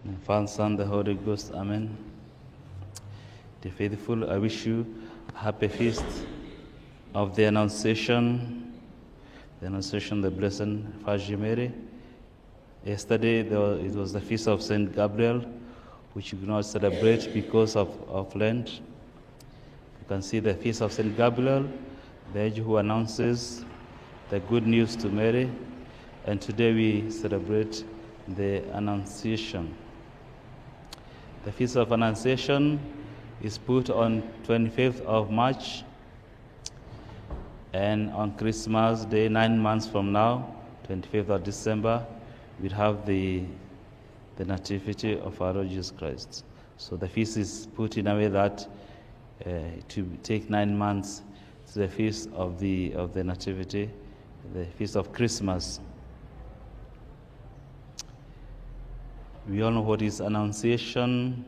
In the Father, Son, the Holy Ghost. Amen. The faithful, I wish you a happy feast of the Annunciation, the Blessed Virgin Mary. Yesterday, it was the feast of Saint Gabriel, which we could not celebrate because of Lent. You can see the feast of Saint Gabriel, the angel who announces the good news to Mary, and today we celebrate the Annunciation. The Feast of Annunciation is put on 25th of March, and on Christmas Day, 9 months from now, 25th of December, we'll have the Nativity of our Lord Jesus Christ. So the feast is put in a way that to take 9 months to the feast of the Nativity, the feast of Christmas. We all know what is Annunciation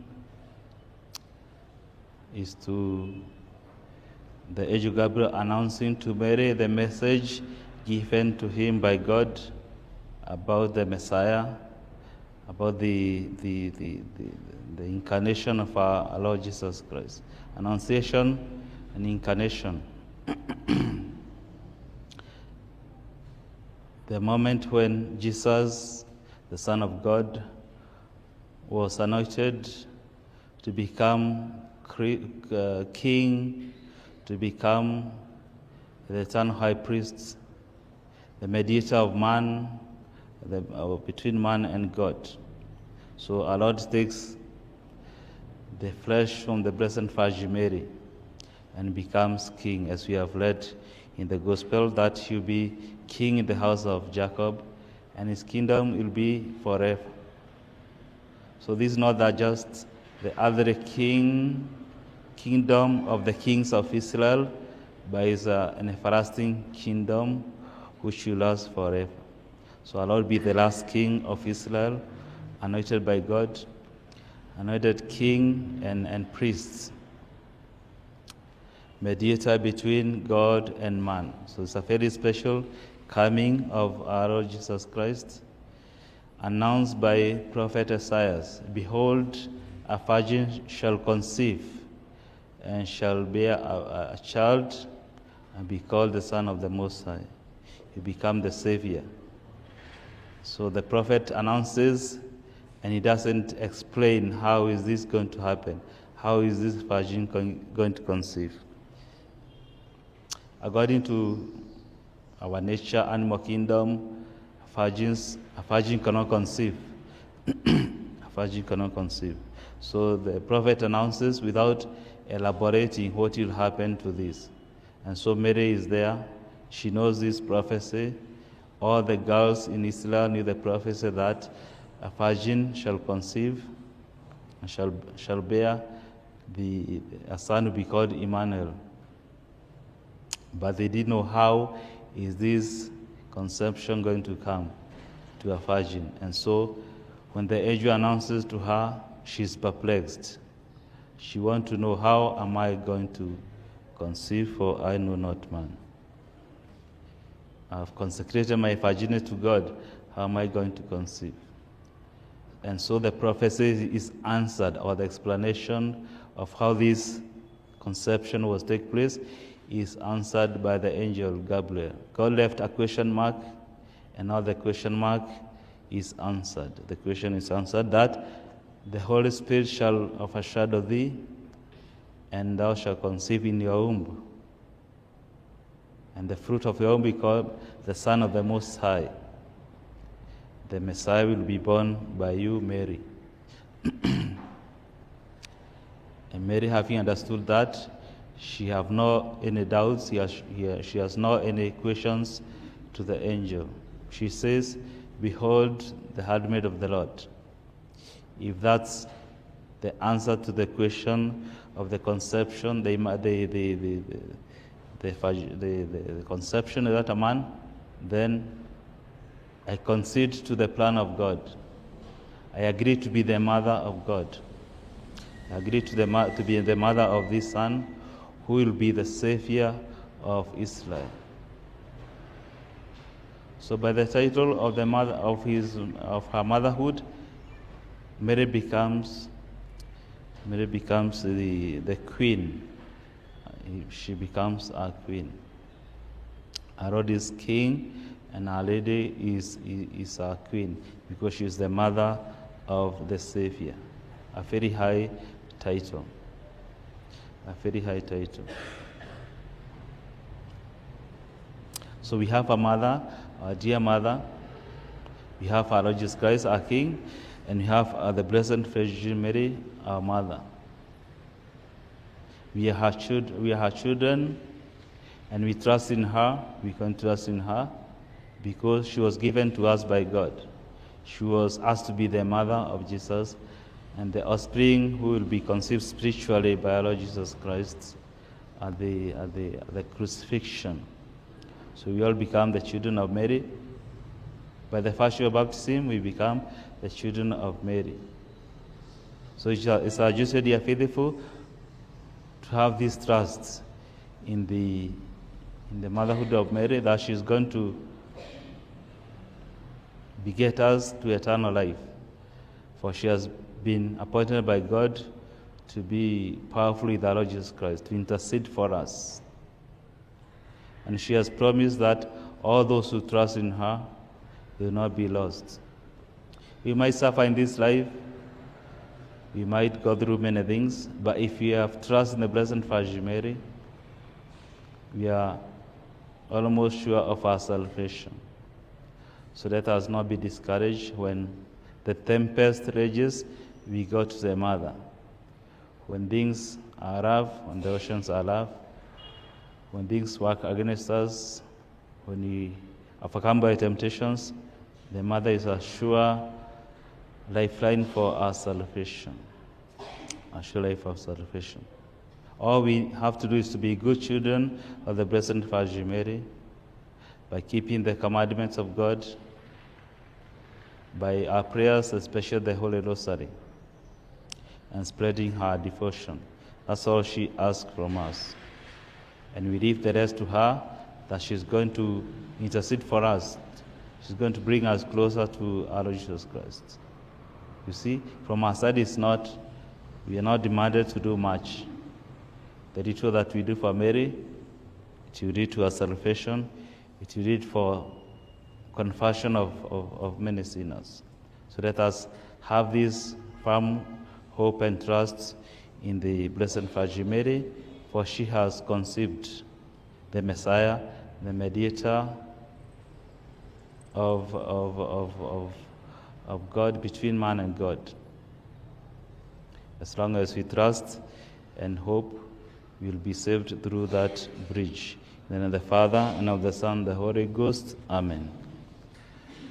is to the angel Gabriel announcing to Mary the message given to him by God about the Messiah, about the incarnation of our Lord Jesus Christ. Annunciation and incarnation. The moment when Jesus, the Son of God, was anointed to become king, to become the eternal high priest, the mediator of man, between man and God. So our Lord takes the flesh from the Blessed Virgin Mary and becomes king, as we have read in the Gospel, that he'll be king in the house of Jacob, and his kingdom will be forever. So this is not that just the other kingdom of the kings of Israel, but is an everlasting kingdom which will last forever. So our Lord be the last king of Israel, anointed by God, anointed king and priest, mediator between God and man. So it's a very special coming of our Lord Jesus Christ, announced by prophet Isaiah. Behold, a virgin shall conceive and shall bear a child and be called the Son of the Most High. He become the Savior. So the prophet announces, and he doesn't explain how is this going to happen. How is this virgin going to conceive? According to our nature, animal kingdom, a virgin cannot conceive. A virgin cannot conceive. So the prophet announces without elaborating what will happen to this. And so Mary is there. She knows this prophecy. All the girls in Israel knew the prophecy that a virgin shall conceive and shall bear a son will be called Emmanuel. But they didn't know how is this conception going to come to a virgin. And so when the angel announces to her, she's perplexed. She wants to know, how am I going to conceive, for I know not man. I've consecrated my virginity to God. How am I going to conceive? And so the prophecy is answered, or the explanation of how this conception was take place is answered by the angel Gabriel. God left a question mark, and now the question mark is answered. The question is answered that the Holy Spirit shall overshadow thee, and thou shalt conceive in your womb. And the fruit of your womb be called the Son of the Most High. The Messiah will be born by you, Mary. And Mary, having understood that, she have no any doubts, she has no any questions to the angel. She says, behold, the handmaid of the Lord. If that's the answer to the question of the conception, the conception without a man, then I concede to the plan of God. I agree to be the mother of God. I agree to be the mother of this son, who will be the Savior of Israel. So by the title of the mother of her motherhood, Mary becomes the queen. She becomes our queen. Our Lord is king, and Our Lady is our queen, because she is the mother of the Savior. A very high title. A very high title. So we have a mother, our dear mother. We have our Lord Jesus Christ, our King, and we have the Blessed Virgin Mary, our mother. We are her children, and we trust in her. We can trust in her because she was given to us by God. She was asked to be the mother of Jesus, and the offspring who will be conceived spiritually by our Lord Jesus Christ at the crucifixion. So we all become the children of Mary. By the first year of baptism, we become the children of Mary. So it's our duty, dear faithful, to have this trust in the motherhood of Mary, that she is going to beget us to eternal life. For she has been appointed by God to be powerful with our Lord Jesus Christ, to intercede for us. And she has promised that all those who trust in her will not be lost. We might suffer in this life, we might go through many things, but if we have trust in the Blessed Virgin Mary, we are almost sure of our salvation. So let us not be discouraged when the tempest rages. We go to the Mother. When things are rough, when the oceans are rough, when things work against us, when we are overcome by temptations, the Mother is a sure lifeline for our salvation. A sure life of salvation. All we have to do is to be good children of the Blessed Virgin Mary by keeping the commandments of God, by our prayers, especially the Holy Rosary, and spreading her devotion. That's all she asks from us. And we leave the rest to her, that she's going to intercede for us. She's going to bring us closer to our Lord Jesus Christ. You see, from our side, we are not demanded to do much. The ritual that we do for Mary, it will lead to our salvation. It will lead for conversion of many sinners. So let us have this firm hope and trust in the Blessed Virgin Mary, for she has conceived the Messiah, the mediator of God, between man and God. As long as we trust and hope, we will be saved through that bridge. In the name of the Father, and of the Son, and the Holy Ghost. Amen.